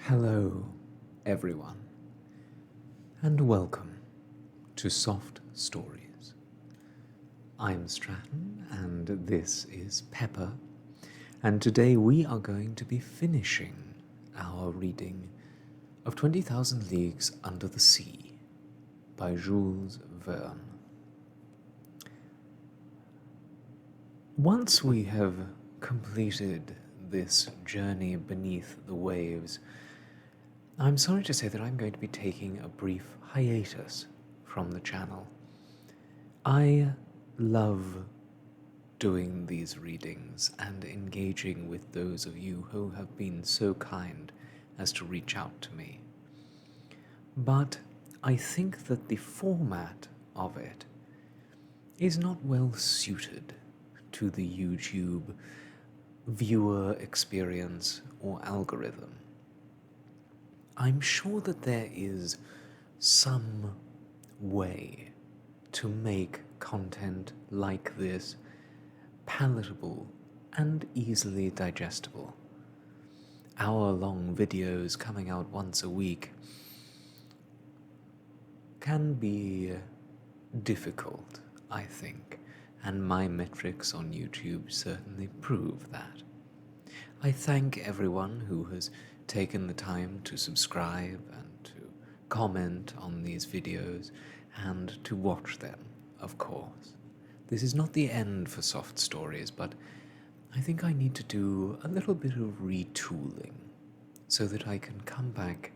Hello, everyone, and welcome to Soft Stories. I'm Stratton, and this is Pepper, and today we are going to be finishing our reading of 20,000 Leagues Under the Sea by Jules Verne. Once we have completed this journey beneath the waves, I'm sorry to say that I'm going to be taking a brief hiatus from the channel. I love doing these readings and engaging with those of you who have been so kind as to reach out to me. But I think that the format of it is not well suited to the YouTube viewer experience or algorithm. I'm sure that there is some way to make content like this palatable and easily digestible. Hour-long videos coming out once a week can be difficult, I think, and my metrics on YouTube certainly prove that. I thank everyone who has taken the time to subscribe and to comment on these videos and to watch them, of course. This is not the end for Soft Stories, but I think I need to do a little bit of retooling so that I can come back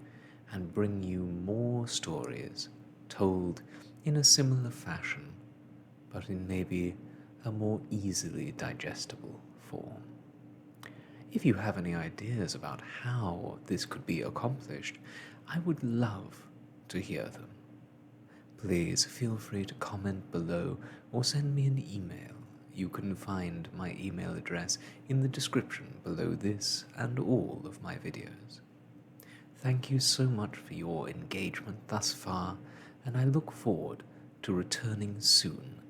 and bring you more stories told in a similar fashion, but in maybe a more easily digestible form. If you have any ideas about how this could be accomplished, I would love to hear them. Please feel free to comment below or send me an email. You can find my email address in the description below this and all of my videos. Thank you so much for your engagement thus far, and I look forward to returning soon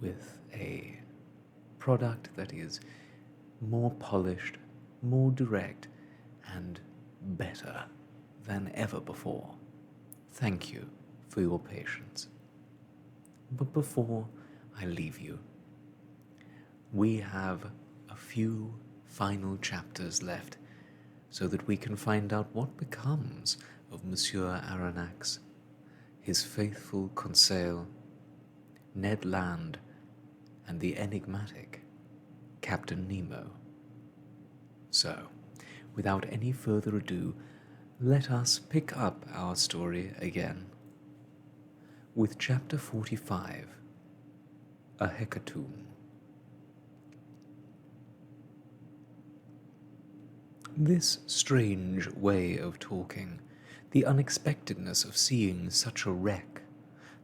with a product that is more polished, more direct, and better than ever before. Thank you for your patience. But before I leave you, we have a few final chapters left so that we can find out what becomes of Monsieur Aronnax, his faithful Conseil, Ned Land, and the enigmatic Captain Nemo. So, without any further ado, let us pick up our story again with Chapter 45, A Hecatomb. This strange way of talking, the unexpectedness of seeing such a wreck,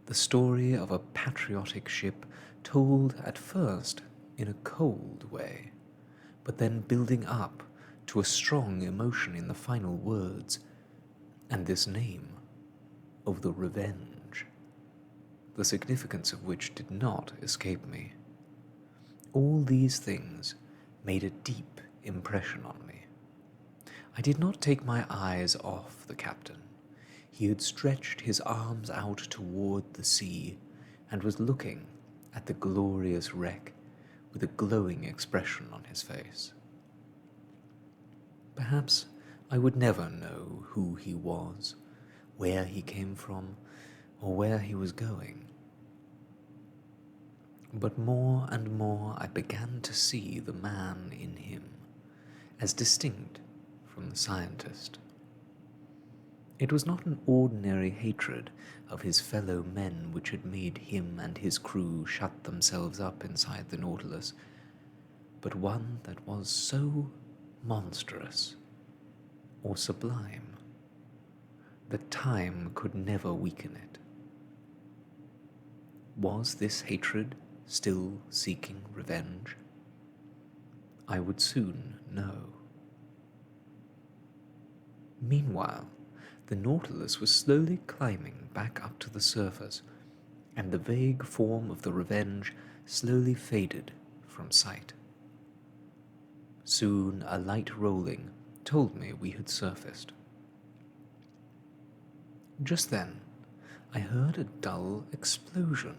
the story of a patriotic ship told at first in a cold way, but then building up to a strong emotion in the final words, and this name of the Revenge, the significance of which did not escape me. All these things made a deep impression on me. I did not take my eyes off the captain. He had stretched his arms out toward the sea and was looking at the glorious wreck with a glowing expression on his face. Perhaps I would never know who he was, where he came from, or where he was going. But more and more I began to see the man in him, as distinct from the scientist. It was not an ordinary hatred of his fellow men which had made him and his crew shut themselves up inside the Nautilus, but one that was so monstrous or sublime that time could never weaken it. Was this hatred still seeking revenge? I would soon know. Meanwhile, the Nautilus was slowly climbing back up to the surface, and the vague form of the Revenge slowly faded from sight. Soon a light rolling told me we had surfaced. Just then, I heard a dull explosion.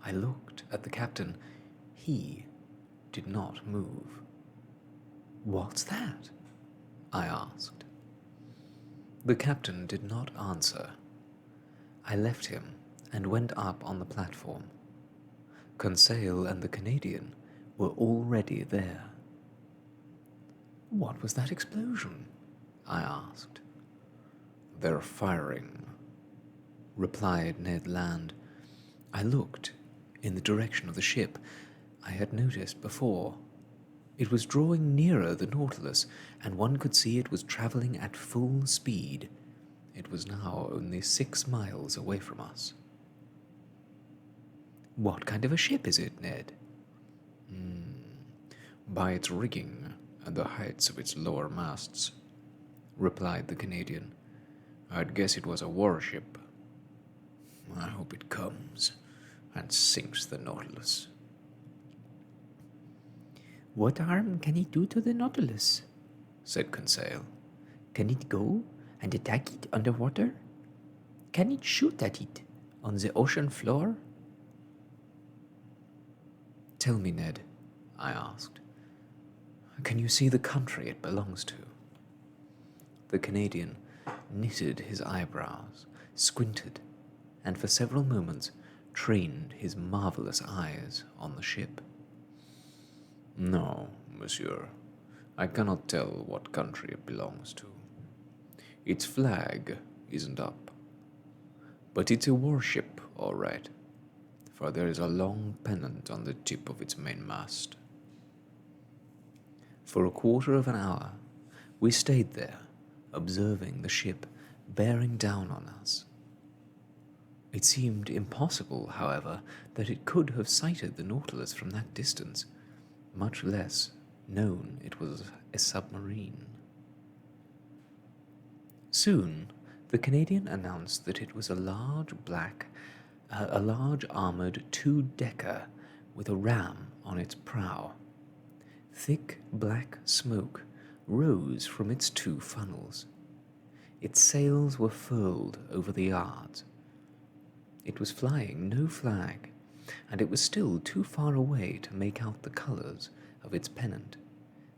I looked at the captain. He did not move. "What's that?" I asked. The captain did not answer. I left him and went up on the platform. Conseil and the Canadian were already there. "What was that explosion?" I asked. "They're firing," replied Ned Land. I looked in the direction of the ship I had noticed before. It was drawing nearer the Nautilus, and one could see it was traveling at full speed. It was now only 6 miles away from us. "What kind of a ship is it, Ned?" "By its rigging and the heights of its lower masts," replied the Canadian, "I'd guess it was a warship. I hope it comes and sinks the Nautilus." "What harm can it do to the Nautilus?" said Conseil. "Can it go and attack it underwater? Can it shoot at it on the ocean floor?" "Tell me, Ned," I asked, "can you see the country it belongs to?" The Canadian knitted his eyebrows, squinted, and for several moments trained his marvelous eyes on the ship. "No, monsieur, I cannot tell what country it belongs to. Its flag isn't up. But it's a warship, all right, for there is a long pennant on the tip of its mainmast." For a quarter of an hour, we stayed there, observing the ship bearing down on us. It seemed impossible, however, that it could have sighted the Nautilus from that distance, much less known it was a submarine. Soon, the Canadian announced that it was a large armored two-decker with a ram on its prow. Thick black smoke rose from its 2 funnels. Its sails were furled over the yards. It was flying no flag, and it was still too far away to make out the colors of its pennant,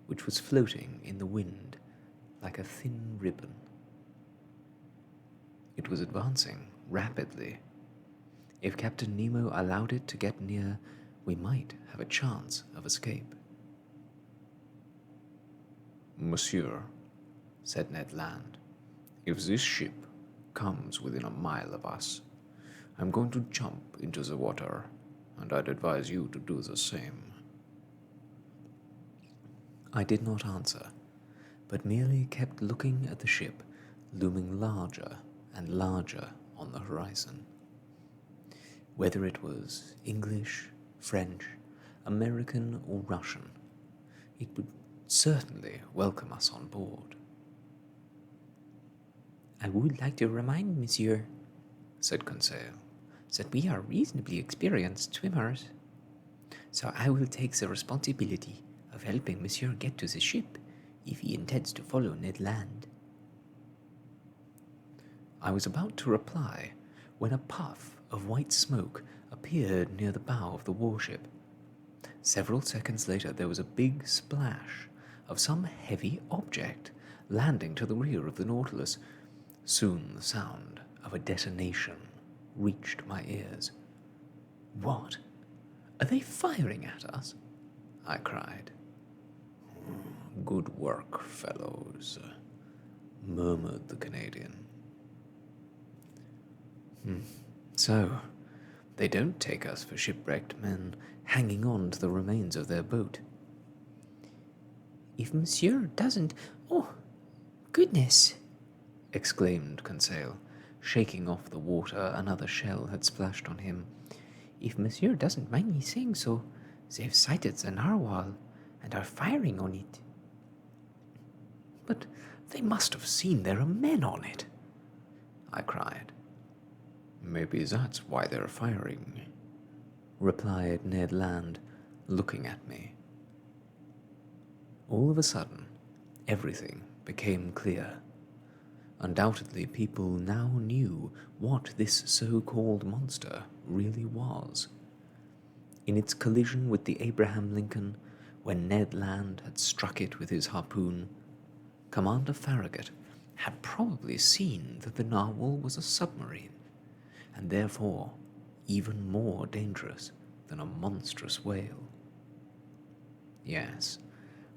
which was floating in the wind like a thin ribbon. It was advancing rapidly. If Captain Nemo allowed it to get near, we might have a chance of escape. "Monsieur," said Ned Land, "if this ship comes within a mile of us, I'm going to jump into the water, and I'd advise you to do the same." I did not answer, but merely kept looking at the ship looming larger and larger on the horizon. Whether it was English, French, American, or Russian, it would certainly welcome us on board. "I would like to remind Monsieur," said Conseil, "that we are reasonably experienced swimmers. So I will take the responsibility of helping Monsieur get to the ship if he intends to follow Ned Land." I was about to reply when a puff of white smoke appeared near the bow of the warship. Several seconds later, there was a big splash of some heavy object landing to the rear of the Nautilus. Soon the sound of a detonation reached my ears. "What? Are they firing at us?" I cried. "Good work, fellows," murmured the Canadian. So, they don't take us for shipwrecked men hanging on to the remains of their boat. "If Monsieur doesn't... Oh, goodness!" exclaimed Conseil, shaking off the water another shell had splashed on him. "If Monsieur doesn't mind me saying so, they've sighted the narwhal and are firing on it." "But they must have seen there are men on it," I cried. "Maybe that's why they're firing," replied Ned Land, looking at me. All of a sudden, everything became clear. Undoubtedly, people now knew what this so-called monster really was. In its collision with the Abraham Lincoln, when Ned Land had struck it with his harpoon, Commander Farragut had probably seen that the narwhal was a submarine, and therefore even more dangerous than a monstrous whale. Yes,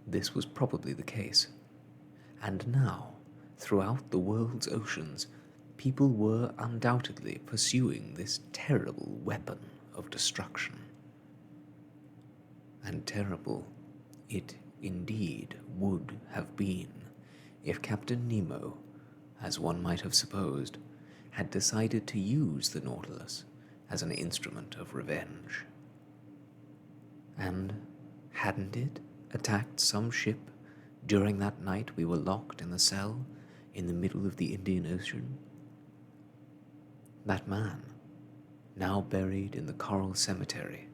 this was probably the case. And now, throughout the world's oceans, people were undoubtedly pursuing this terrible weapon of destruction. And terrible it indeed would have been if Captain Nemo, as one might have supposed, had decided to use the Nautilus as an instrument of revenge. And hadn't it attacked some ship during that night we were locked in the cell in the middle of the Indian Ocean? That man, now buried in the coral cemetery,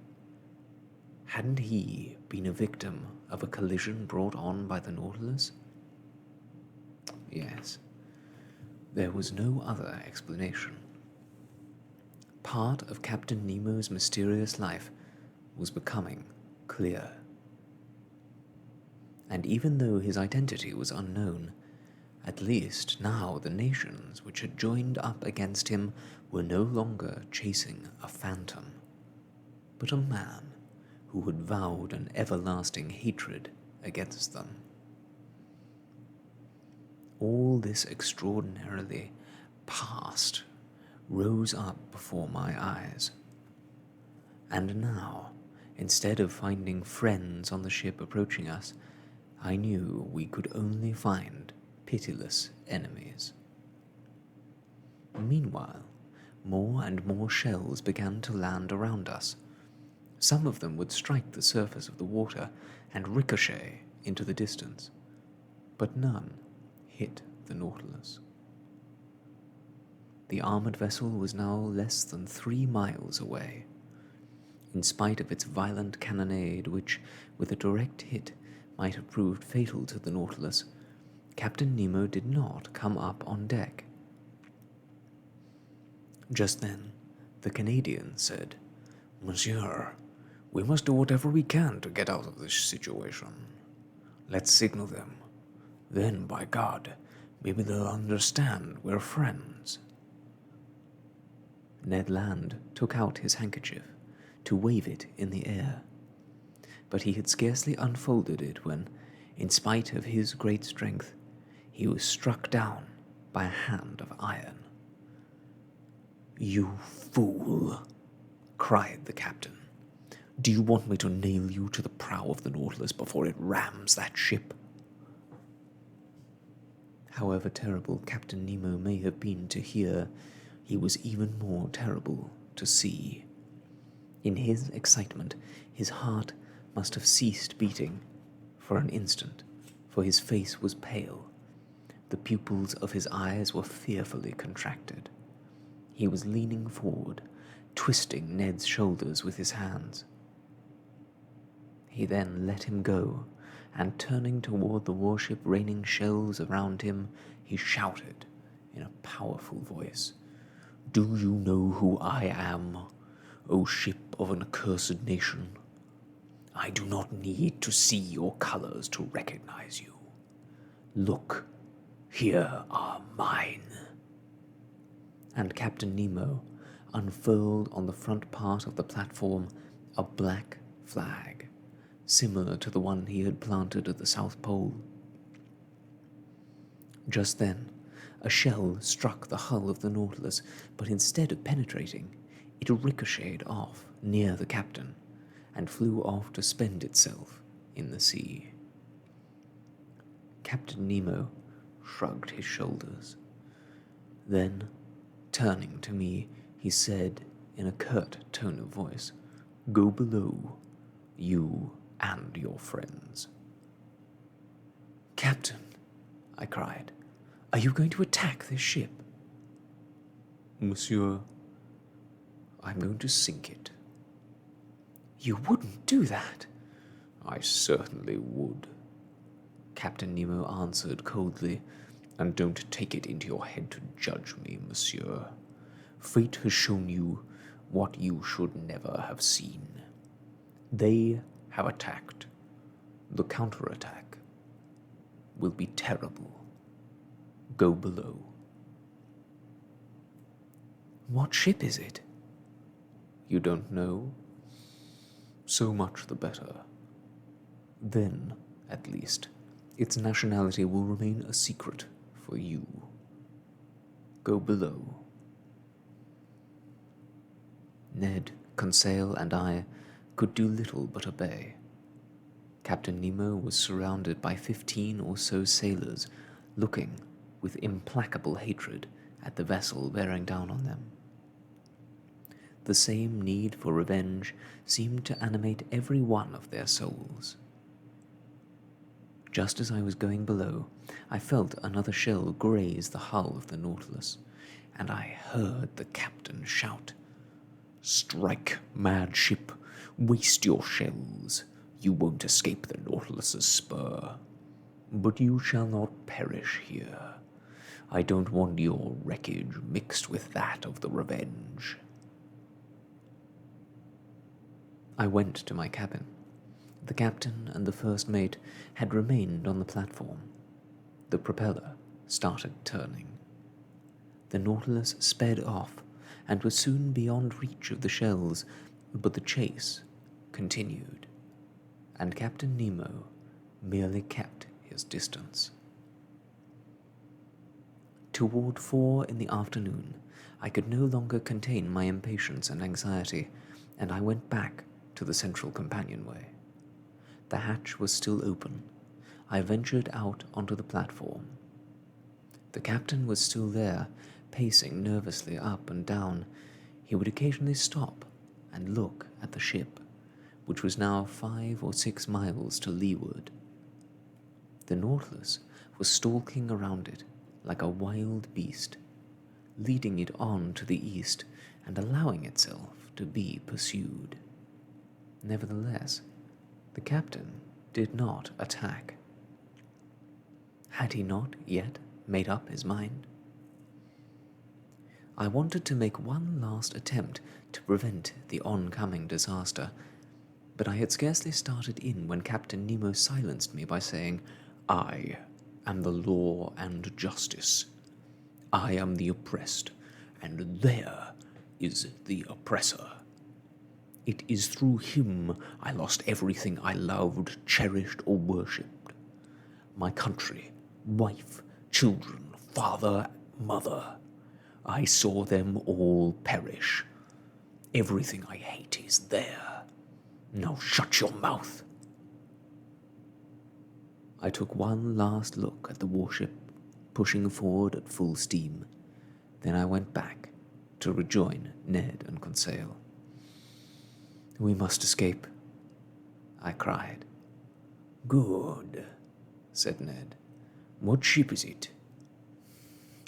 hadn't he been a victim of a collision brought on by the Nautilus? Yes, there was no other explanation. Part of Captain Nemo's mysterious life was becoming clear. And even though his identity was unknown, at least now the nations which had joined up against him were no longer chasing a phantom, but a man who had vowed an everlasting hatred against them. All this extraordinarily past rose up before my eyes. And now, instead of finding friends on the ship approaching us, I knew we could only find pitiless enemies. Meanwhile, more and more shells began to land around us. Some of them would strike the surface of the water and ricochet into the distance, but none hit the Nautilus. The armored vessel was now less than 3 miles away. In spite of its violent cannonade, which, with a direct hit, might have proved fatal to the Nautilus, Captain Nemo did not come up on deck. Just then, the Canadian said, "Monsieur, we must do whatever we can to get out of this situation. Let's signal them. Then, by God, maybe they'll understand we're friends." Ned Land took out his handkerchief to wave it in the air, but he had scarcely unfolded it when, in spite of his great strength, he was struck down by a hand of iron. "You fool!" cried the captain. "Do you want me to nail you to the prow of the Nautilus before it rams that ship?" However terrible Captain Nemo may have been to hear, he was even more terrible to see. In his excitement, his heart must have ceased beating for an instant, for his face was pale. The pupils of his eyes were fearfully contracted. He was leaning forward, twisting Ned's shoulders with his hands. He then let him go, and turning toward the warship raining shells around him, he shouted in a powerful voice, "Do you know who I am, O ship of an accursed nation? I do not need to see your colors to recognize you. Look, here are mine." And Captain Nemo unfurled on the front part of the platform a black flag, similar to the one he had planted at the South Pole. Just then, a shell struck the hull of the Nautilus, but instead of penetrating, it ricocheted off near the captain and flew off to spend itself in the sea. Captain Nemo shrugged his shoulders. Then, turning to me, he said in a curt tone of voice, "Go below, you and your friends." "Captain," I cried, "are you going to attack this ship?" "Monsieur, I'm going to sink it." "You wouldn't do that." "I certainly would," Captain Nemo answered coldly. And don't take it into your head to judge me, monsieur. Fate has shown you what you should never have seen. They have attacked. The counterattack will be terrible. Go below. What ship is it? You don't know? So much the better. Then, at least, its nationality will remain a secret for you. Go below. Ned, Conseil, and I could do little but obey. Captain Nemo was surrounded by 15 or so sailors, looking with implacable hatred at the vessel bearing down on them. The same need for revenge seemed to animate every one of their souls. Just as I was going below, I felt another shell graze the hull of the Nautilus, and I heard the captain shout, "Strike, mad ship! Waste your shells! You won't escape the Nautilus's spur. But you shall not perish here. I don't want your wreckage mixed with that of the Revenge." I went to my cabin. The captain and the first mate had remained on the platform. The propeller started turning. The Nautilus sped off and was soon beyond reach of the shells, but the chase continued, and Captain Nemo merely kept his distance. Toward 4 in the afternoon, I could no longer contain my impatience and anxiety, and I went back to the central companionway. The hatch was still open. I ventured out onto the platform. The captain was still there, pacing nervously up and down. He would occasionally stop and look at the ship, which was now 5 or 6 miles to leeward. The Nautilus was stalking around it like a wild beast, leading it on to the east and allowing itself to be pursued. Nevertheless, the captain did not attack. Had he not yet made up his mind? I wanted to make one last attempt to prevent the oncoming disaster, but I had scarcely started in when Captain Nemo silenced me by saying, "I am the law and justice. I am the oppressed, and there is the oppressor. It is through him I lost everything I loved, cherished, or worshipped. My country, wife, children, father, mother. I saw them all perish. Everything I hate is there. Now shut your mouth." I took one last look at the warship, pushing forward at full steam. Then I went back to rejoin Ned and Conseil. "We must escape," I cried. "Good," said Ned. "What ship is it?"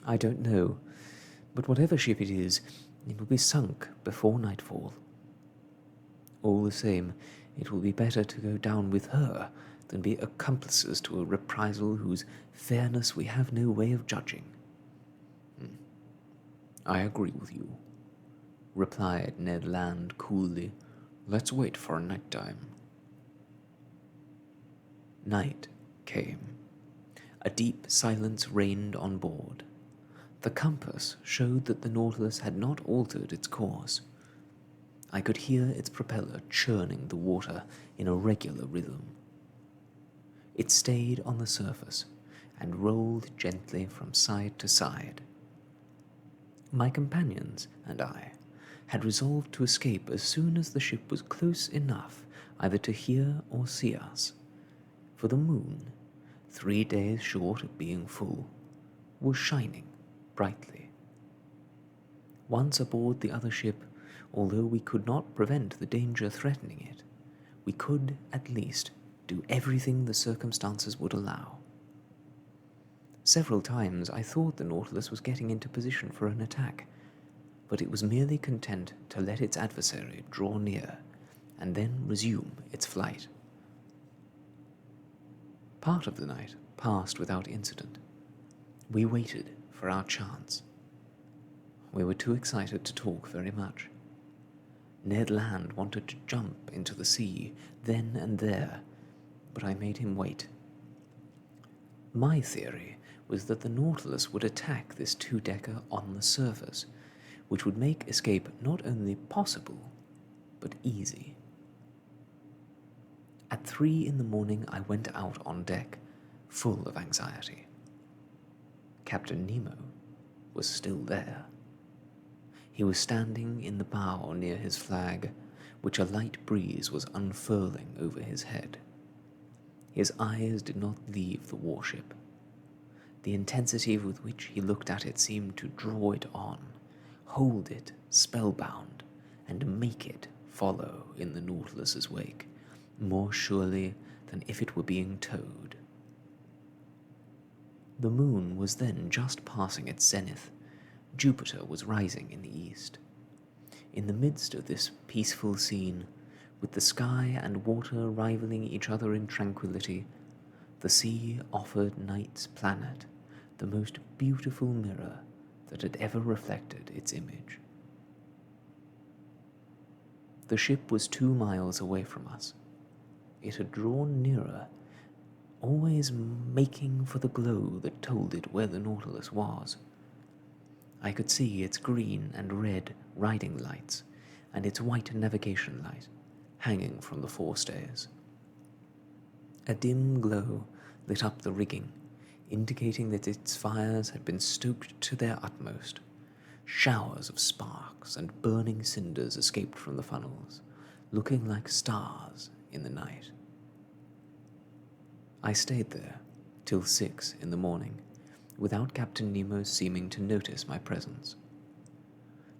"I don't know, but whatever ship it is, it will be sunk before nightfall. All the same, it will be better to go down with her than be accomplices to a reprisal whose fairness we have no way of judging." "I agree with you," replied Ned Land coolly. "Let's wait for nighttime." Night came. A deep silence reigned on board. The compass showed that the Nautilus had not altered its course. I could hear its propeller churning the water in a regular rhythm. It stayed on the surface and rolled gently from side to side. My companions and I had resolved to escape as soon as the ship was close enough either to hear or see us, for the moon, 3 days short of being full, was shining brightly. Once aboard the other ship, although we could not prevent the danger threatening it, we could, at least, do everything the circumstances would allow. Several times I thought the Nautilus was getting into position for an attack, but it was merely content to let its adversary draw near and then resume its flight. Part of the night passed without incident. We waited for our chance. We were too excited to talk very much. Ned Land wanted to jump into the sea then and there, but I made him wait. My theory was that the Nautilus would attack this two-decker on the surface, which would make escape not only possible, but easy. At 3 in the morning, I went out on deck, full of anxiety. Captain Nemo was still there. He was standing in the bow near his flag, which a light breeze was unfurling over his head. His eyes did not leave the warship. The intensity with which he looked at it seemed to draw it on, hold it spellbound, and make it follow in the Nautilus's wake, more surely than if it were being towed. The moon was then just passing its zenith. Jupiter was rising in the east. In the midst of this peaceful scene, with the sky and water rivaling each other in tranquility, the sea offered night's planet the most beautiful mirror that had ever reflected its image. The ship was 2 miles away from us. It had drawn nearer, always making for the glow that told it where the Nautilus was. I could see its green and red riding lights and its white navigation light hanging from the forestays. A dim glow lit up the rigging, indicating that its fires had been stoked to their utmost. Showers of sparks and burning cinders escaped from the funnels, looking like stars in the night. I stayed there till 6 in the morning, without Captain Nemo seeming to notice my presence.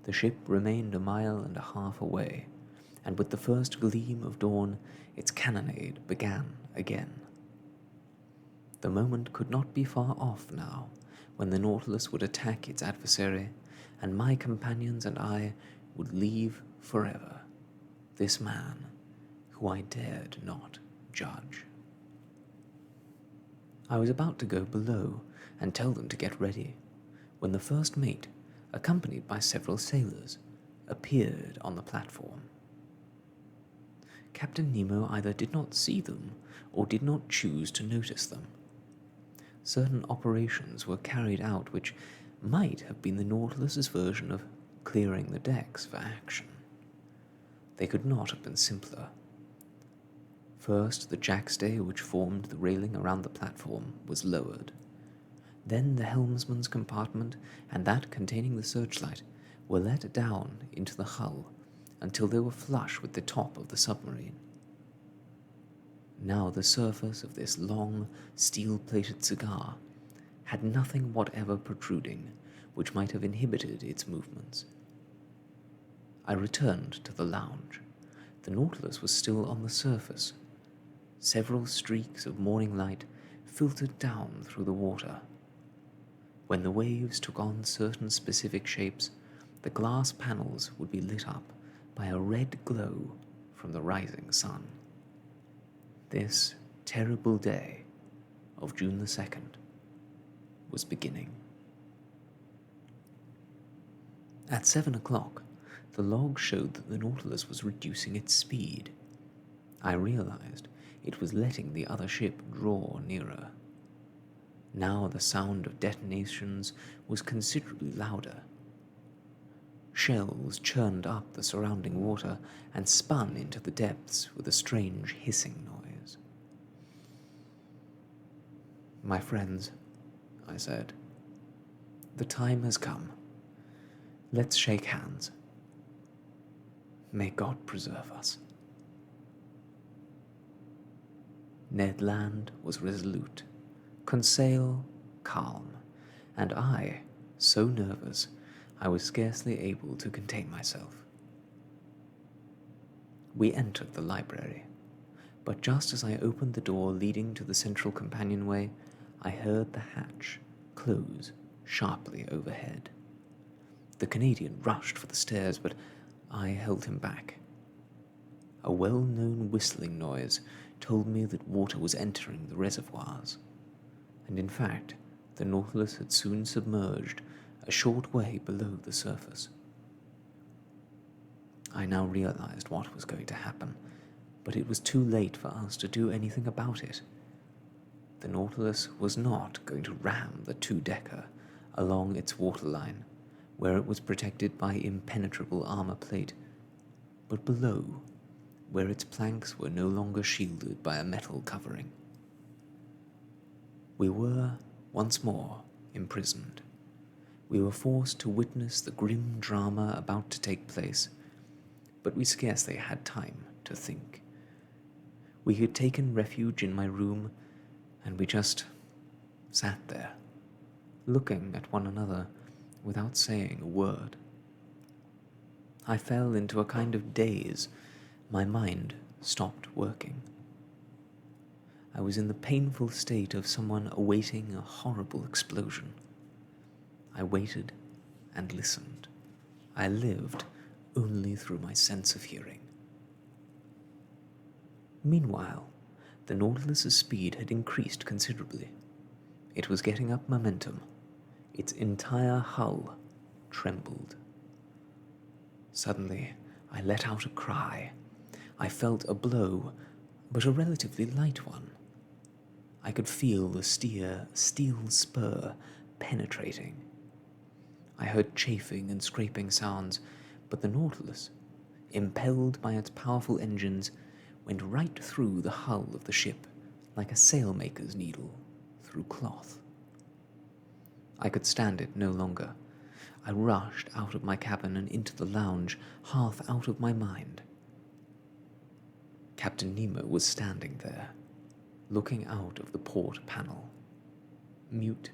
The ship remained 1.5 miles away, and with the first gleam of dawn, its cannonade began again. The moment could not be far off now, when the Nautilus would attack its adversary, and my companions and I would leave forever this man who I dared not judge. I was about to go below and tell them to get ready, when the first mate, accompanied by several sailors, appeared on the platform. Captain Nemo either did not see them or did not choose to notice them. Certain operations were carried out which might have been the Nautilus's version of clearing the decks for action. They could not have been simpler. First, the jackstay which formed the railing around the platform was lowered. Then the helmsman's compartment and that containing the searchlight were let down into the hull until they were flush with the top of the submarine. Now the surface of this long, steel-plated cigar had nothing whatever protruding which might have inhibited its movements. I returned to the lounge. The Nautilus was still on the surface. Several streaks of morning light filtered down through the water. When the waves took on certain specific shapes, the glass panels would be lit up by a red glow from the rising sun. This terrible day of June the 2nd was beginning. At 7 o'clock, the log showed that the Nautilus was reducing its speed. I realized it was letting the other ship draw nearer. Now the sound of detonations was considerably louder. Shells churned up the surrounding water and spun into the depths with a strange hissing noise. "My friends," I said, "the time has come. Let's shake hands. May God preserve us." Ned Land was resolute, Conseil calm, and I so nervous I was scarcely able to contain myself. We entered the library, but just as I opened the door leading to the central companionway, I heard the hatch close sharply overhead. The Canadian rushed for the stairs, but I held him back. A well-known whistling noise told me that water was entering the reservoirs, and in fact, the The Nautilus had soon submerged a short way below the surface. I now realized what was going to happen, but it was too late for us to do anything about it. The Nautilus was not going to ram the two-decker along its waterline, where it was protected by impenetrable armor plate, but below, where its planks were no longer shielded by a metal covering. We were, once more, imprisoned. We were forced to witness the grim drama about to take place, but we scarcely had time to think. We had taken refuge in my room, and we just sat there, looking at one another without saying a word. I fell into a kind of daze. My mind stopped working. I was in the painful state of someone awaiting a horrible explosion. I waited and listened. I lived only through my sense of hearing. Meanwhile, the Nautilus's speed had increased considerably. It was getting up momentum. Its entire hull trembled. Suddenly, I let out a cry. I felt a blow, but a relatively light one. I could feel the steel spur penetrating. I heard chafing and scraping sounds, but the Nautilus, impelled by its powerful engines, went right through the hull of the ship like a sailmaker's needle through cloth. I could stand it no longer. I rushed out of my cabin and into the lounge, half out of my mind. Captain Nemo was standing there, looking out of the port panel, mute,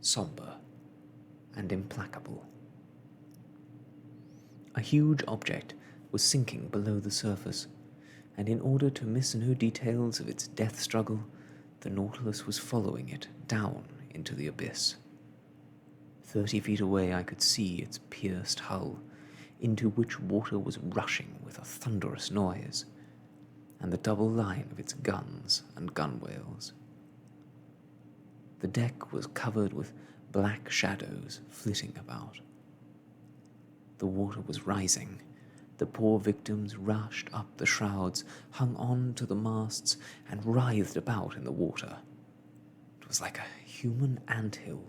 somber, and implacable. A huge object was sinking below the surface, and in order to miss no details of its death struggle, the Nautilus was following it down into the abyss. 30 feet away I could see its pierced hull, into which water was rushing with a thunderous noise, and the double line of its guns and gunwales. The deck was covered with black shadows flitting about. The water was rising. The poor victims rushed up the shrouds, hung on to the masts, and writhed about in the water. It was like a human anthill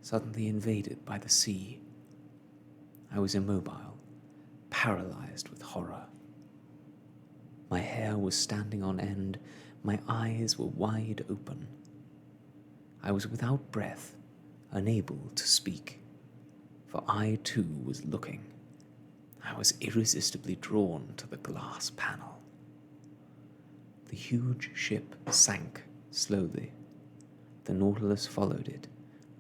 suddenly invaded by the sea. I was immobile, paralyzed with horror. My hair was standing on end, my eyes were wide open. I was without breath, unable to speak, for I too was looking. I was irresistibly drawn to the glass panel. The huge ship sank slowly. The Nautilus followed it,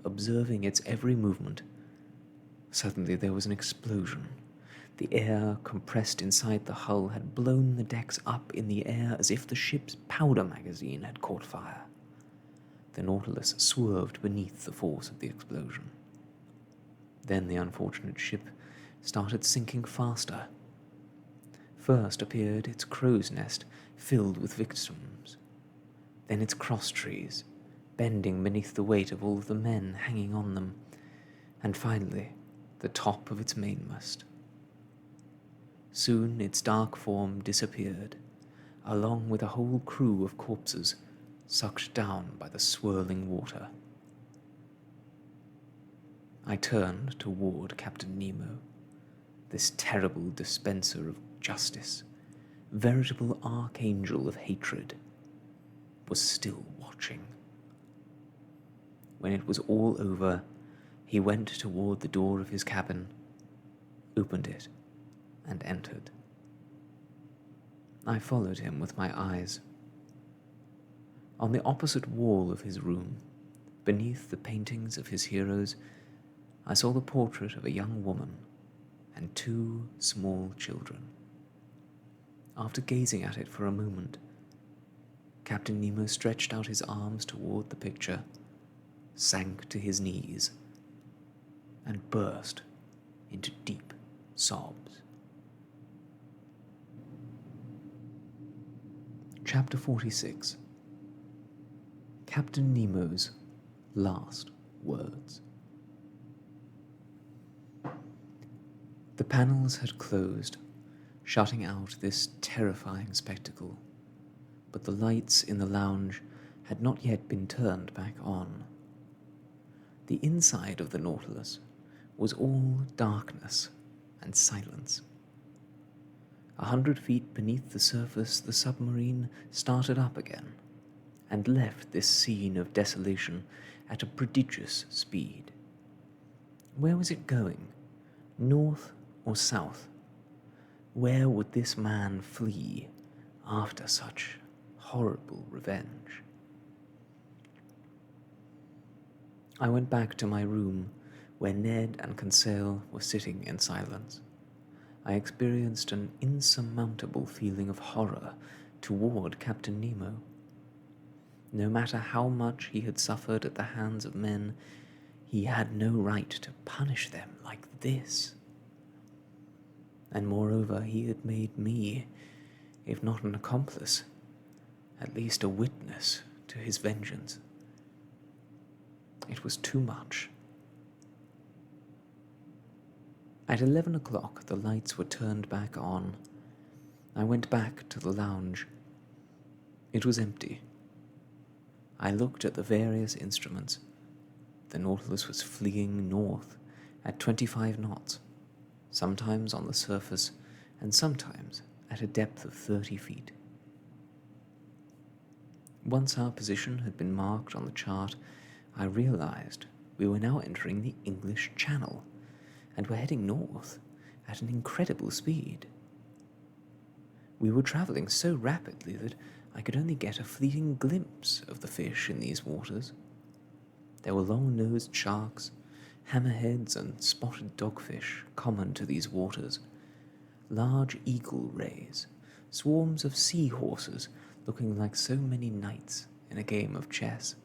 observing its every movement. Suddenly there was an explosion. The air compressed inside the hull had blown the decks up in the air as if the ship's powder magazine had caught fire. The Nautilus swerved beneath the force of the explosion. Then the unfortunate ship started sinking faster. First appeared its crow's nest filled with victims, then its cross trees, bending beneath the weight of all of the men hanging on them, and finally the top of its mainmast. Soon its dark form disappeared, along with a whole crew of corpses sucked down by the swirling water. I turned toward Captain Nemo. This terrible dispenser of justice, veritable archangel of hatred, was still watching. When it was all over, he went toward the door of his cabin, opened it, and entered. I followed him with my eyes. On the opposite wall of his room, beneath the paintings of his heroes, I saw the portrait of a young woman and 2 small children. After gazing at it for a moment, Captain Nemo stretched out his arms toward the picture, sank to his knees, and burst into deep sobs. Chapter 46. Captain Nemo's Last words. The panels had closed, shutting out this terrifying spectacle, but the lights in the lounge had not yet been turned back on. The inside of the Nautilus was all darkness and silence. 100 feet beneath the surface, the submarine started up again and left this scene of desolation at a prodigious speed. Where was it going? North or south? Where would this man flee after such horrible revenge? I went back to my room, where Ned and Conseil were sitting in silence. I experienced an insurmountable feeling of horror toward Captain Nemo. No matter how much he had suffered at the hands of men, he had no right to punish them like this. And moreover, he had made me, if not an accomplice, at least a witness to his vengeance. It was too much. At 11 o'clock, the lights were turned back on. I went back to the lounge. It was empty. I looked at the various instruments. The Nautilus was fleeing north at 25 knots, sometimes on the surface and sometimes at a depth of 30 feet. Once our position had been marked on the chart, I realized we were now entering the English Channel and were heading north at an incredible speed. We were traveling so rapidly that I could only get a fleeting glimpse of the fish in these waters. There were long-nosed sharks, hammerheads, and spotted dogfish common to these waters, large eagle rays, swarms of seahorses looking like so many knights in a game of chess,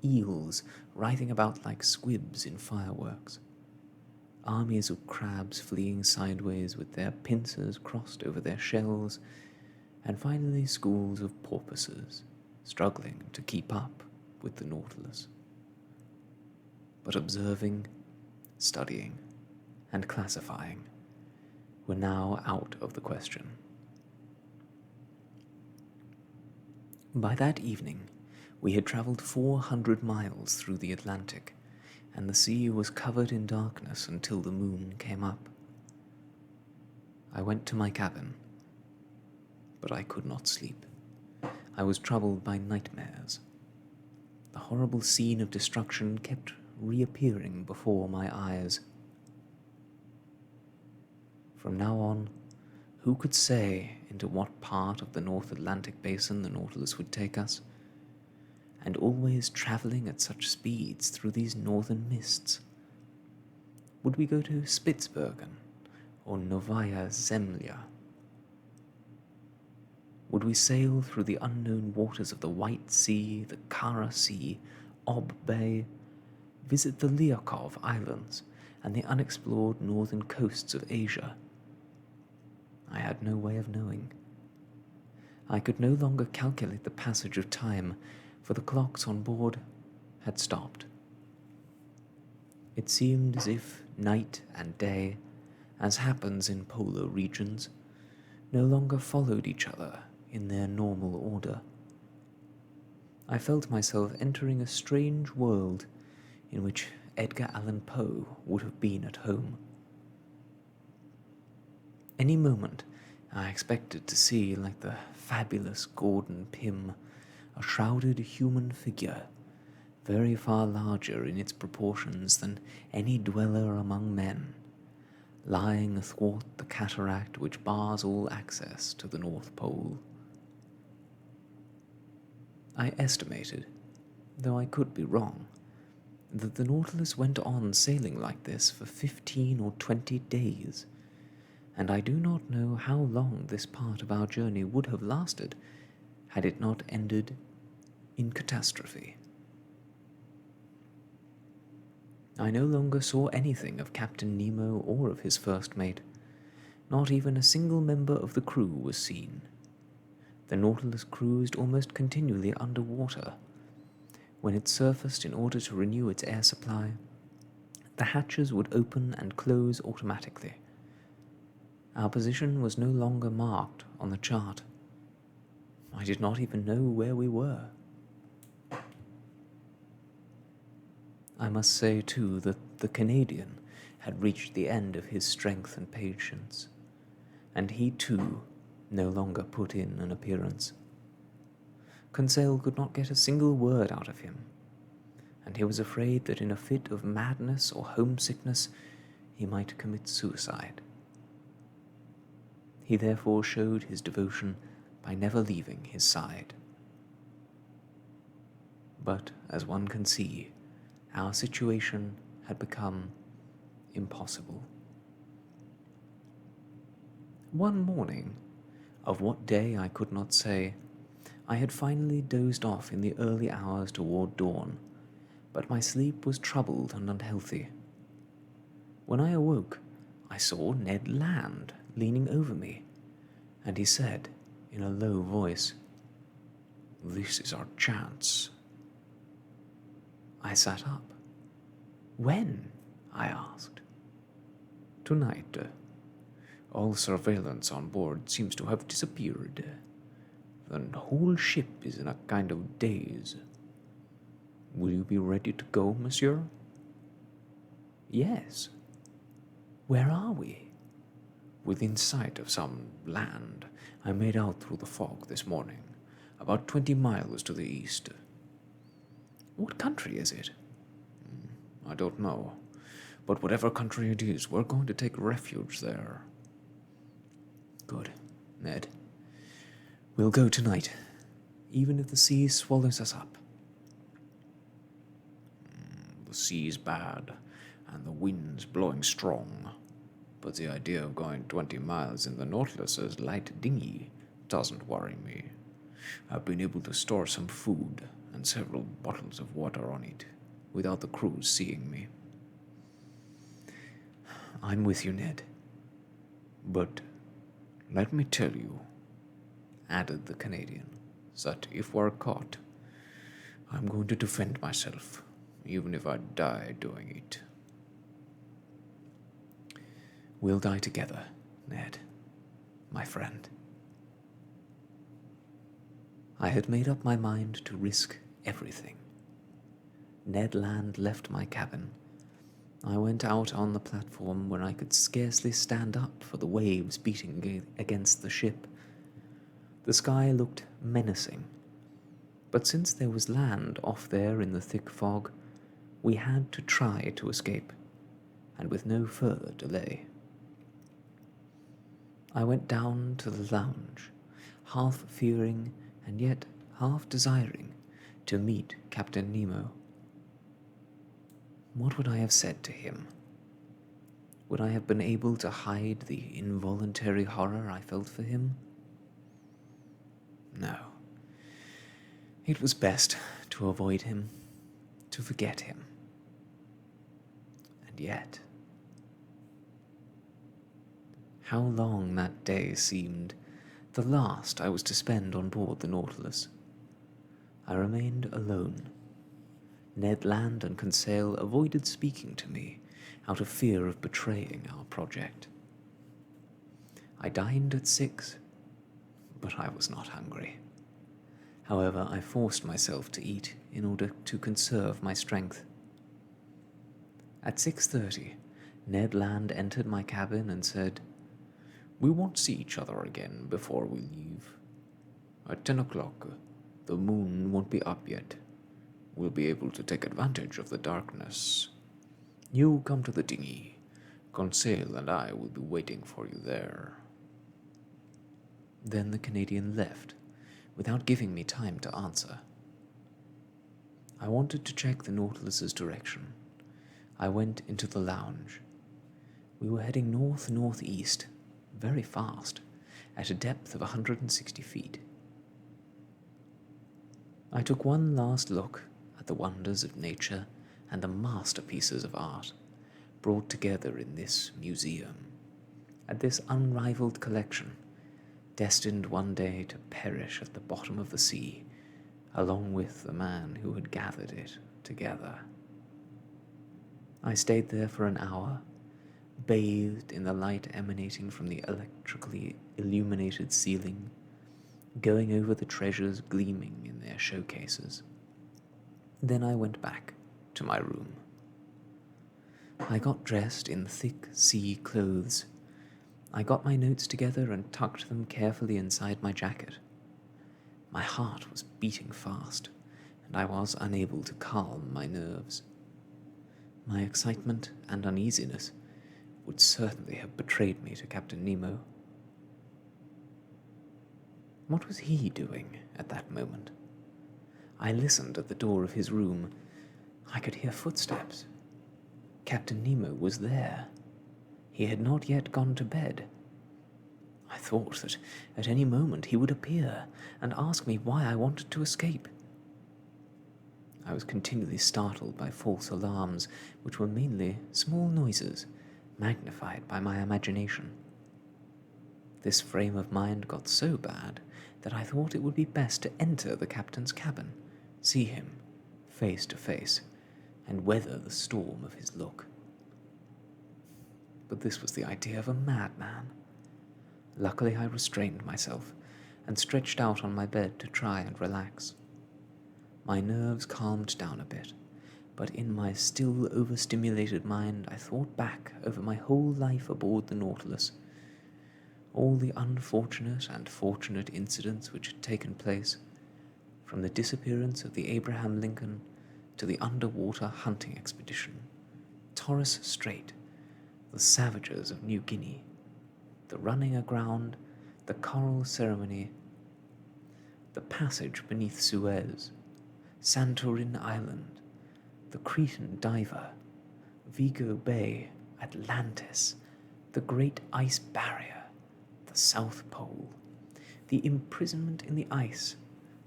eels writhing about like squibs in fireworks, armies of crabs fleeing sideways with their pincers crossed over their shells, and finally schools of porpoises struggling to keep up with the Nautilus. But observing, studying, and classifying were now out of the question. By that evening, we had traveled 400 miles through the Atlantic, and the sea was covered in darkness until the moon came up. I went to my cabin, but I could not sleep. I was troubled by nightmares. The horrible scene of destruction kept reappearing before my eyes. From now on, who could say into what part of the North Atlantic basin the Nautilus would take us? And always traveling at such speeds through these northern mists. Would we go to Spitzbergen or Novaya Zemlya? Would we sail through the unknown waters of the White Sea, the Kara Sea, Ob Bay, visit the Lyakov Islands and the unexplored northern coasts of Asia? I had no way of knowing. I could no longer calculate the passage of time, for the clocks on board had stopped. It seemed as if night and day, as happens in polar regions, no longer followed each other in their normal order. I felt myself entering a strange world in which Edgar Allan Poe would have been at home. Any moment I expected to see, like the fabulous Gordon Pym, a shrouded human figure, very far larger in its proportions than any dweller among men, lying athwart the cataract which bars all access to the North Pole. I estimated, though I could be wrong, that the Nautilus went on sailing like this for 15 or 20 days, and I do not know how long this part of our journey would have lasted had it not ended in catastrophe. I no longer saw anything of Captain Nemo or of his first mate. Not even a single member of the crew was seen. The Nautilus cruised almost continually underwater. When it surfaced in order to renew its air supply, the hatches would open and close automatically. Our position was no longer marked on the chart. I did not even know where we were. I must say, too, that the Canadian had reached the end of his strength and patience, and he, too, no longer put in an appearance. Conseil could not get a single word out of him, and he was afraid that in a fit of madness or homesickness he might commit suicide. He therefore showed his devotion by never leaving his side. But, as one can see, our situation had become impossible. One morning, of what day I could not say, I had finally dozed off in the early hours toward dawn, but my sleep was troubled and unhealthy. When I awoke, I saw Ned Land leaning over me, and he said, in a low voice, "This is our chance." I sat up. "When?" I asked. "Tonight. All surveillance on board seems to have disappeared. The whole ship is in a kind of daze. Will you be ready to go, monsieur?" "Yes." "Where are we?" "Within sight of some land. I made out through the fog this morning, about 20 miles to the east." "What country is it?" "I don't know, but whatever country it is, we're going to take refuge there." "Good, Ned. We'll go tonight, even if the sea swallows us up." "The sea's bad, and the wind's blowing strong, but the idea of going 20 miles in the Nautilus's light dinghy doesn't worry me. I've been able to store some food and several bottles of water on it without the crew seeing me." "I'm with you, Ned. But let me tell you," added the Canadian, "that if we're caught, I'm going to defend myself, even if I die doing it." "We'll die together, Ned, my friend." I had made up my mind to risk everything. Ned Land left my cabin. I went out on the platform where I could scarcely stand up for the waves beating against the ship. The sky looked menacing, but since there was land off there in the thick fog, we had to try to escape, and with no further delay. I went down to the lounge, half fearing and yet half desiring to meet Captain Nemo. What would I have said to him? Would I have been able to hide the involuntary horror I felt for him? No. It was best to avoid him, to forget him. And yet, how long that day seemed, the last I was to spend on board the Nautilus. I remained alone. Ned Land and Conseil avoided speaking to me out of fear of betraying our project. I dined at 6, but I was not hungry. However, I forced myself to eat in order to conserve my strength. At 6:30, Ned Land entered my cabin and said, "We won't see each other again before we leave. At 10 o'clock, the moon won't be up yet. We'll be able to take advantage of the darkness. You come to the dinghy. Conseil and I will be waiting for you there." Then the Canadian left, without giving me time to answer. I wanted to check the Nautilus's direction. I went into the lounge. We were heading north-northeast, very fast, at a depth of 160 feet. I took one last look at the wonders of nature and the masterpieces of art brought together in this museum, at this unrivaled collection, destined one day to perish at the bottom of the sea along with the man who had gathered it together. I stayed there for an hour, bathed in the light emanating from the electrically illuminated ceiling, going over the treasures gleaming in their showcases. Then I went back to my room. I got dressed in thick sea clothes. I got my notes together and tucked them carefully inside my jacket. My heart was beating fast, and I was unable to calm my nerves. My excitement and uneasiness would certainly have betrayed me to Captain Nemo. What was he doing at that moment? I listened at the door of his room. I could hear footsteps. Captain Nemo was there. He had not yet gone to bed. I thought that at any moment he would appear and ask me why I wanted to escape. I was continually startled by false alarms, which were mainly small noises, magnified by my imagination. This frame of mind got so bad that I thought it would be best to enter the captain's cabin, see him face to face, and weather the storm of his look. But this was the idea of a madman. Luckily, I restrained myself and stretched out on my bed to try and relax. My nerves calmed down a bit, but in my still overstimulated mind I thought back over my whole life aboard the Nautilus, all the unfortunate and fortunate incidents which had taken place, from the disappearance of the Abraham Lincoln to the underwater hunting expedition, Torres Strait, the savages of New Guinea, the running aground, the coral ceremony, the passage beneath Suez, Santorin Island, the Cretan diver, Vigo Bay, Atlantis, the Great Ice Barrier, the South Pole, the imprisonment in the ice,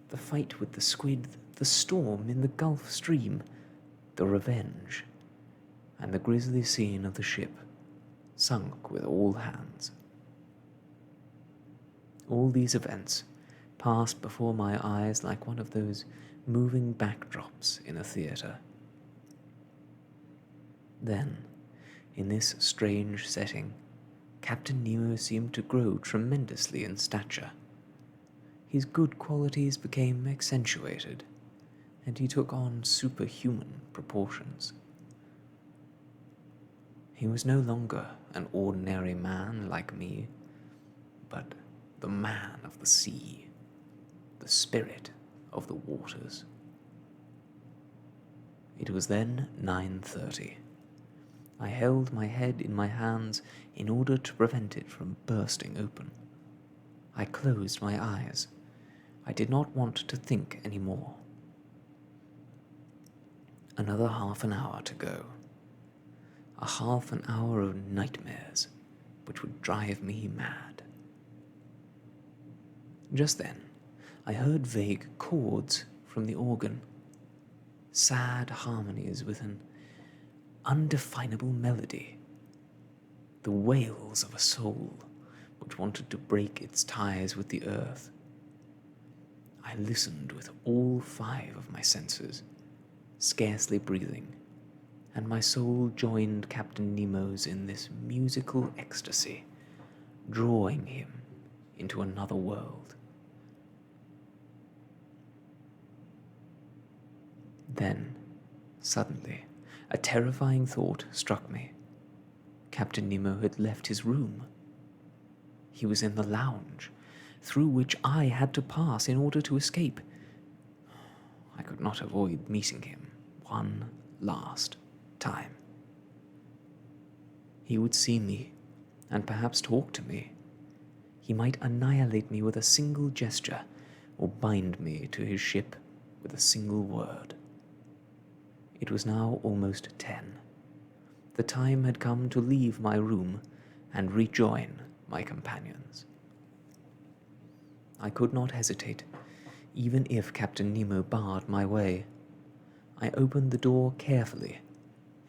the fight with the squid, the storm in the Gulf Stream, the Revenge, and the grisly scene of the ship, sunk with all hands. All these events passed before my eyes like one of those moving backdrops in a theatre. Then, in this strange setting, Captain Nemo seemed to grow tremendously in stature. His good qualities became accentuated, and he took on superhuman proportions. He was no longer an ordinary man like me, but the man of the sea, the spirit of the waters. It was then 9:30. I held my head in my hands in order to prevent it from bursting open. I closed my eyes. I did not want to think any more. Another half an hour to go. A half an hour of nightmares which would drive me mad. Just then, I heard vague chords from the organ, sad harmonies with an undefinable melody, the wails of a soul which wanted to break its ties with the earth. I listened with all 5 of my senses, scarcely breathing, and my soul joined Captain Nemo's in this musical ecstasy, drawing him into another world. Then, suddenly, a terrifying thought struck me. Captain Nemo had left his room. He was in the lounge, through which I had to pass in order to escape. I could not avoid meeting him one last time. He would see me, and perhaps talk to me. He might annihilate me with a single gesture, or bind me to his ship with a single word. It was now almost 10. The time had come to leave my room and rejoin my companions. I could not hesitate, even if Captain Nemo barred my way. I opened the door carefully,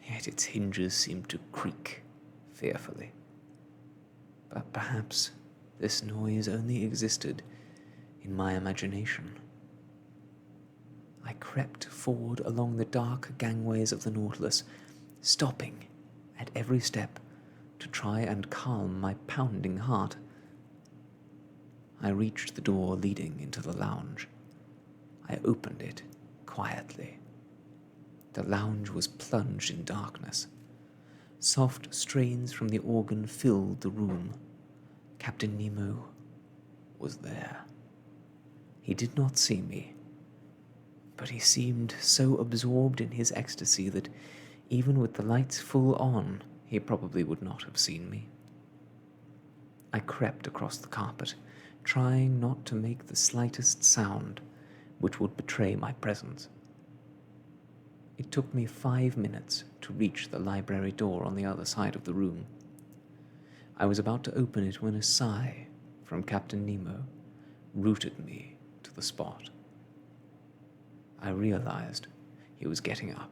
yet its hinges seemed to creak fearfully. But perhaps this noise only existed in my imagination. I crept forward along the dark gangways of the Nautilus, stopping at every step to try and calm my pounding heart. I reached the door leading into the lounge. I opened it quietly. The lounge was plunged in darkness. Soft strains from the organ filled the room. Captain Nemo was there. He did not see me, but he seemed so absorbed in his ecstasy that even with the lights full on, he probably would not have seen me. I crept across the carpet, trying not to make the slightest sound which would betray my presence. It took me 5 minutes to reach the library door on the other side of the room. I was about to open it when a sigh from Captain Nemo rooted me to the spot. I realized he was getting up.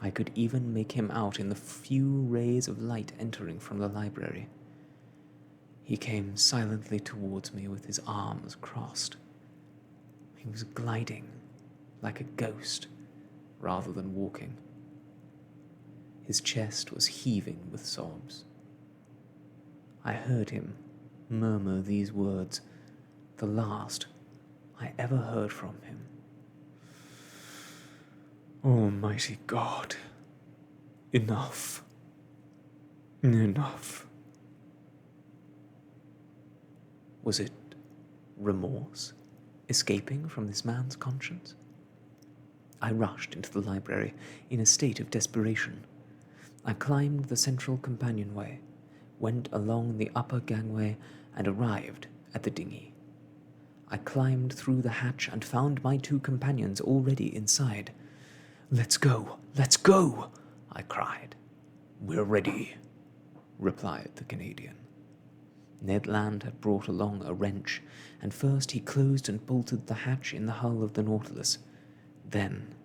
I could even make him out in the few rays of light entering from the library. He came silently towards me with his arms crossed. He was gliding like a ghost rather than walking. His chest was heaving with sobs. I heard him murmur these words, the last I ever heard from him. Almighty God, enough, enough. Was it remorse escaping from this man's conscience? I rushed into the library in a state of desperation. I climbed the central companionway, went along the upper gangway, and arrived at the dinghy. I climbed through the hatch and found my 2 companions already inside. "Let's go! Let's go!" I cried. "We're ready," replied the Canadian. Ned Land had brought along a wrench, and first he closed and bolted the hatch in the hull of the Nautilus. Then,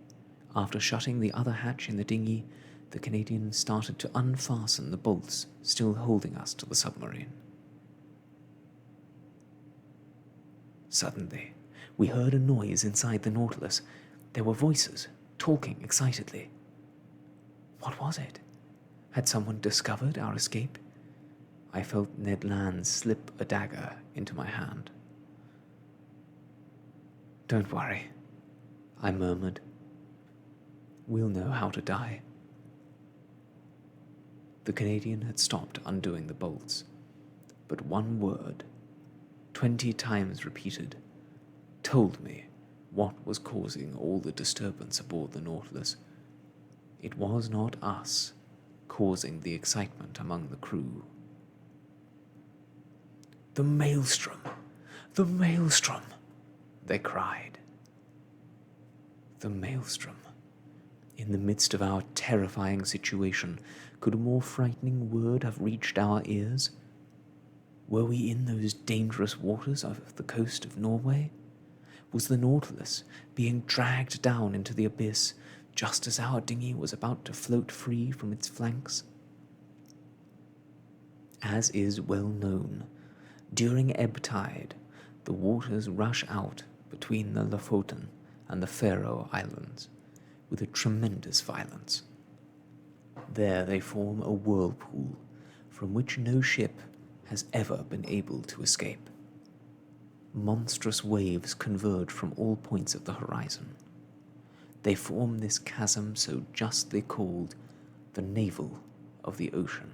after shutting the other hatch in the dinghy, the Canadian started to unfasten the bolts still holding us to the submarine. Suddenly, we heard a noise inside the Nautilus. There were voices, talking excitedly. What was it? Had someone discovered our escape? I felt Ned Land slip a dagger into my hand. "Don't worry," I murmured. "We'll know how to die." The Canadian had stopped undoing the bolts, but one word, 20 times repeated, told me what was causing all the disturbance aboard the Nautilus. It was not us causing the excitement among the crew. "The maelstrom! The maelstrom!" they cried. The maelstrom. In the midst of our terrifying situation, could a more frightening word have reached our ears? Were we in those dangerous waters off the coast of Norway? Was the Nautilus being dragged down into the abyss just as our dinghy was about to float free from its flanks? As is well known, during ebb tide, the waters rush out between the Lofoten and the Faroe Islands with a tremendous violence. There they form a whirlpool from which no ship has ever been able to escape. Monstrous waves converge from all points of the horizon. They form this chasm so justly called the navel of the ocean.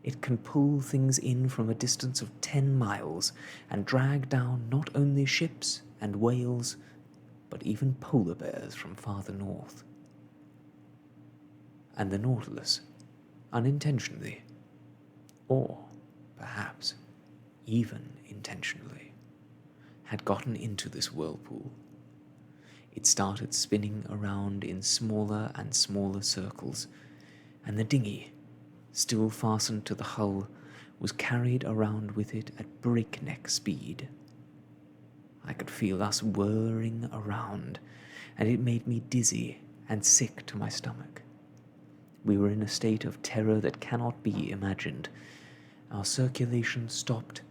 It can pull things in from a distance of 10 miles and drag down not only ships and whales, but even polar bears from farther north. And the Nautilus, unintentionally, or perhaps even intentionally, had gotten into this whirlpool. It started spinning around in smaller and smaller circles, and the dinghy, still fastened to the hull, was carried around with it at breakneck speed. I could feel us whirring around, and it made me dizzy and sick to my stomach. We were in a state of terror that cannot be imagined. Our circulation stopped,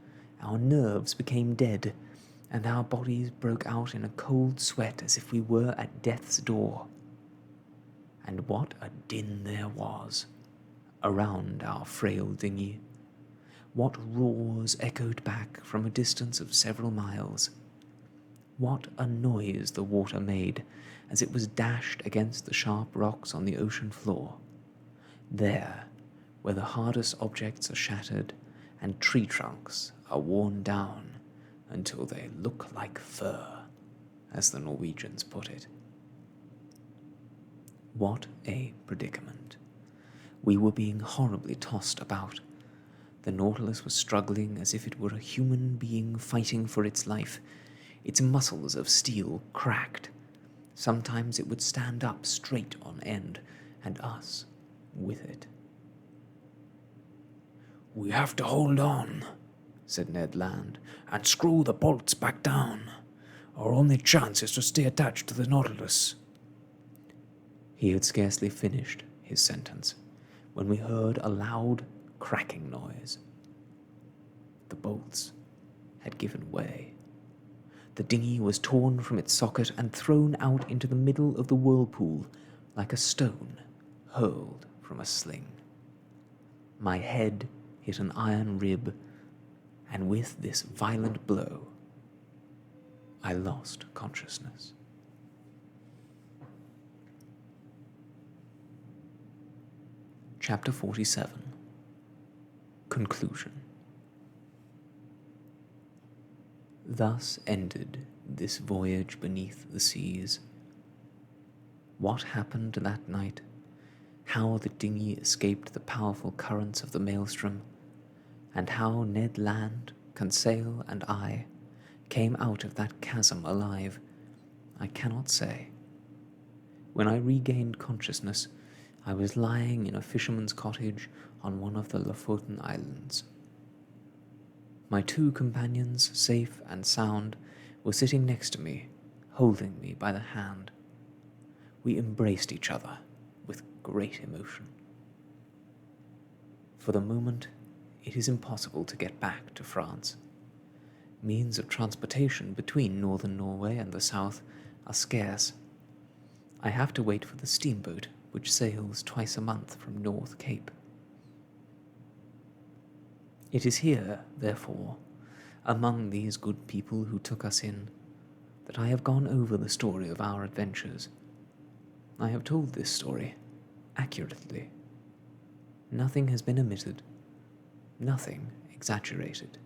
our nerves became dead, and our bodies broke out in a cold sweat as if we were at death's door. And what a din there was around our frail dinghy! What roars echoed back from a distance of several miles! What a noise the water made as it was dashed against the sharp rocks on the ocean floor, there where the hardest objects are shattered and tree trunks are worn down until they look like fur, as the Norwegians put it. What a predicament. We were being horribly tossed about. The Nautilus was struggling as if it were a human being fighting for its life. Its muscles of steel cracked. Sometimes it would stand up straight on end, and us with it. "We have to hold on," said Ned Land, "and screw the bolts back down. Our only chance is to stay attached to the Nautilus." He had scarcely finished his sentence when we heard a loud cracking noise. The bolts had given way. The dinghy was torn from its socket and thrown out into the middle of the whirlpool like a stone hurled from a sling. My head hit an iron rib, and with this violent blow, I lost consciousness. Chapter 47. Conclusion. Thus ended this voyage beneath the seas. What happened that night, how the dinghy escaped the powerful currents of the maelstrom, and how Ned Land, Conseil, and I came out of that chasm alive, I cannot say. When I regained consciousness, I was lying in a fisherman's cottage on one of the Lofoten Islands. My two companions, safe and sound, were sitting next to me, holding me by the hand. We embraced each other with great emotion. For the moment, it is impossible to get back to France. Means of transportation between northern Norway and the south are scarce. I have to wait for the steamboat which sails twice a month from North Cape. It is here, therefore, among these good people who took us in, that I have gone over the story of our adventures. I have told this story accurately. Nothing has been omitted, nothing exaggerated.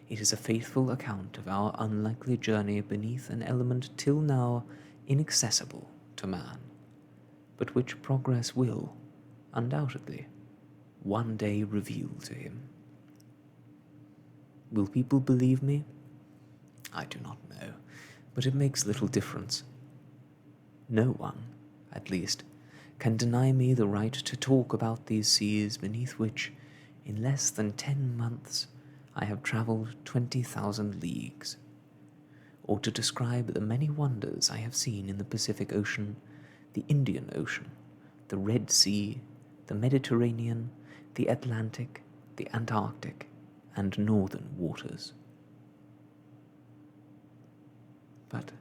It is a faithful account of our unlikely journey beneath an element till now inaccessible to man, but which progress will, undoubtedly, one day reveal to him. Will people believe me? I do not know, but it makes little difference. No one, at least, can deny me the right to talk about these seas beneath which, in less than 10 months, I have travelled 20,000 leagues, or to describe the many wonders I have seen in the Pacific Ocean, the Indian Ocean, the Red Sea, the Mediterranean, the Atlantic, the Antarctic, and northern waters. But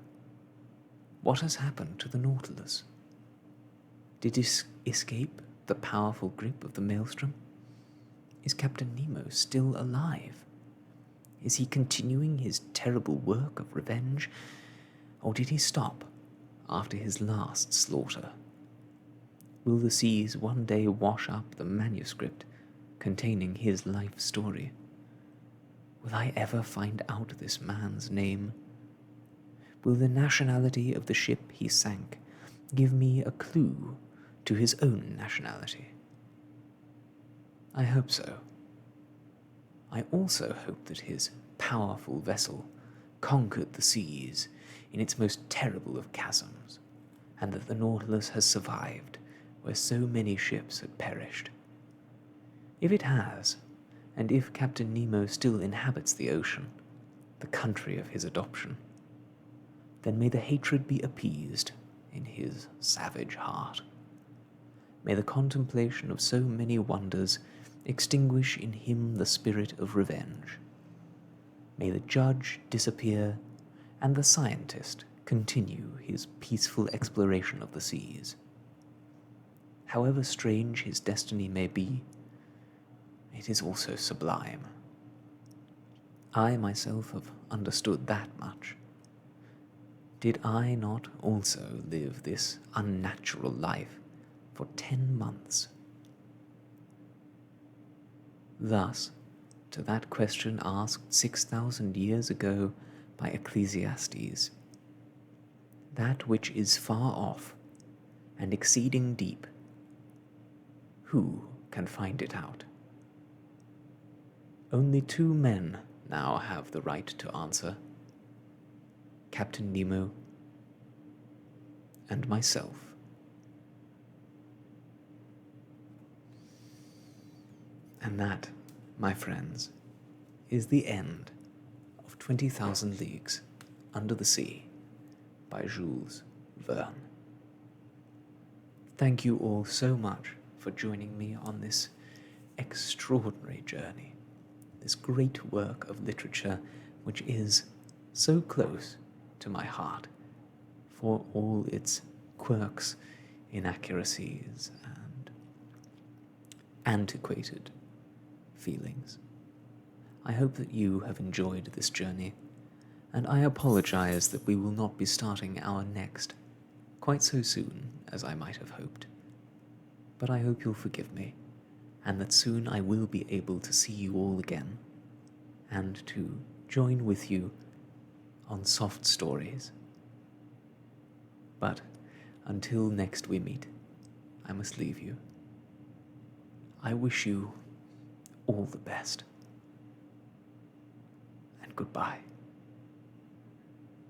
what has happened to the Nautilus? Did it escape the powerful grip of the maelstrom? Is Captain Nemo still alive? Is he continuing his terrible work of revenge, or did he stop after his last slaughter? Will the seas one day wash up the manuscript containing his life story? Will I ever find out this man's name? Will the nationality of the ship he sank give me a clue to his own nationality? I hope so. I also hope that his powerful vessel conquered the seas in its most terrible of chasms, and that the Nautilus has survived where so many ships had perished. If it has, and if Captain Nemo still inhabits the ocean, the country of his adoption, then may the hatred be appeased in his savage heart. May the contemplation of so many wonders extinguish in him the spirit of revenge. May the judge disappear and the scientist continue his peaceful exploration of the seas. However strange his destiny may be, it is also sublime. I myself have understood that much. Did I not also live this unnatural life for 10 months? Thus, to that question asked 6,000 years ago by Ecclesiastes, that which is far off and exceeding deep, who can find it out? Only 2 men now have the right to answer: Captain Nemo and myself. And that, my friends, is the end of 20,000 Leagues Under the Sea by Jules Verne. Thank you all so much for joining me on this extraordinary journey, this great work of literature which is so close to my heart for all its quirks, inaccuracies, and antiquated feelings. I hope that you have enjoyed this journey, and I apologize that we will not be starting our next quite so soon as I might have hoped. But I hope you'll forgive me, and that soon I will be able to see you all again, and to join with you on soft stories. But until next we meet, I must leave you. I wish you all the best, and goodbye.